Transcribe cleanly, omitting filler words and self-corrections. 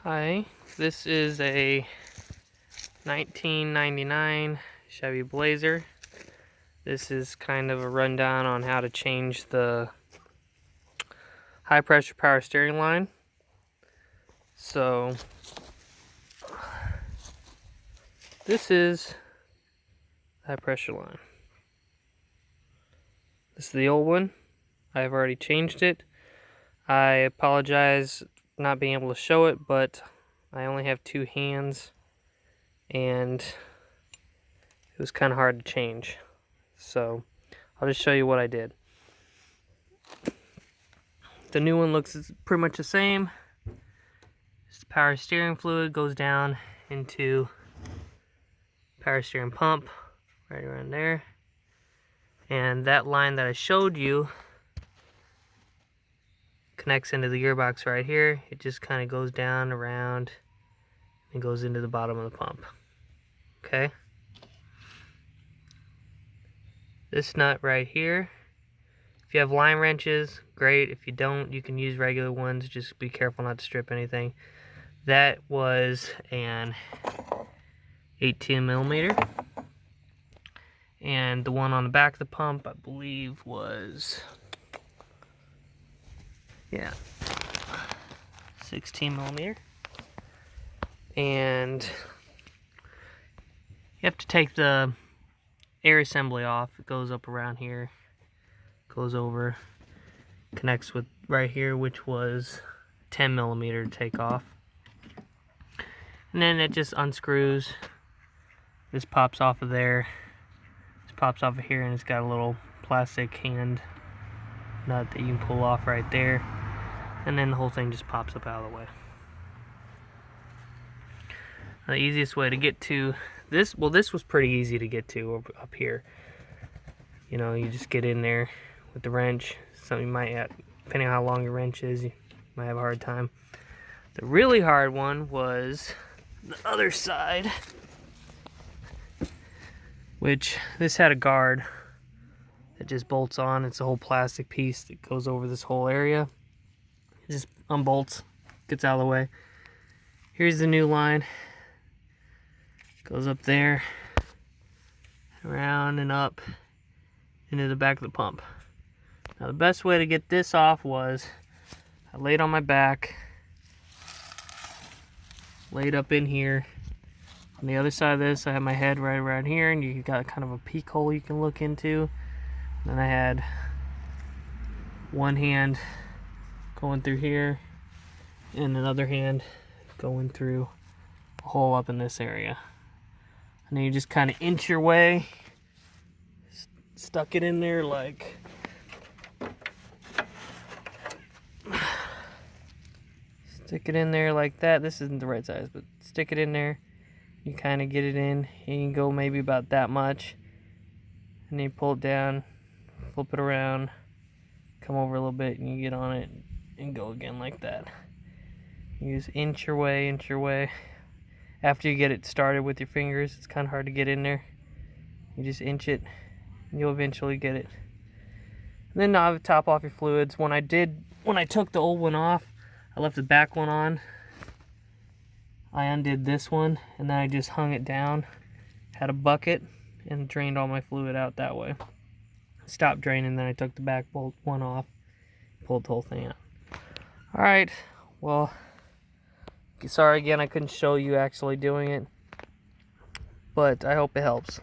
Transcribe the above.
Hi, this is a 1999 Chevy Blazer. This is kind of a rundown on how to change the high pressure power steering line. So this is the high pressure line. This is the old one. I've already changed it. I apologize not being able to show it, but I only have two hands and it was kind of hard to change. So I'll just show you what I did. The new one looks pretty much the same. Just the power steering fluid goes down into power steering pump right around there. And that line that I showed you connects into the gearbox right here. It just kind of goes down around and goes into the bottom of the pump. Okay? This nut right here, if you have line wrenches, great. If you don't, you can use regular ones. Just be careful not to strip anything. That was an 18mm. And the one on the back of the pump, I believe, was, yeah, 16mm. And you have to take the air assembly off. It goes up around here, goes over, connects with right here, which was 10mm to take off. And then it just unscrews. This pops off of there. This pops off of here, and it's got a little plastic hand nut that you can pull off right there. And then the whole thing just pops up out of the way. The easiest way to get to this, well, this was pretty easy to get to up here. You know, you just get in there with the wrench. Something you might have, depending on how long your wrench is, you might have a hard time. The really hard one was the other side, which this had a guard that just bolts on. It's a whole plastic piece that goes over this whole area. It just unbolts, gets out of the way. Here's the new line. Goes up there, around and up into the back of the pump. Now the best way to get this off was I laid on my back, laid up in here. On the other side of this, I had my head right around here, and you got kind of a peek hole you can look into. And then I had one hand going through here and another hand going through a hole up in this area. And then you just kind of inch your way, stuck it in there like, stick it in there like that. This isn't the right size, but stick it in there. You kind of get it in, and you can go maybe about that much. And then you pull it down, flip it around, come over a little bit, and you get on it and go again like that. You just inch your way, inch your way. After you get it started with your fingers, it's kind of hard to get in there. You just inch it, and you'll eventually get it. And then now top off your fluids. When I took the old one off, I left the back one on. I undid this one, and then I just hung it down, had a bucket, and drained all my fluid out that way. Stopped draining, then I took the back bolt one off, pulled the whole thing out. Alright, well, sorry again I couldn't show you actually doing it, but I hope it helps.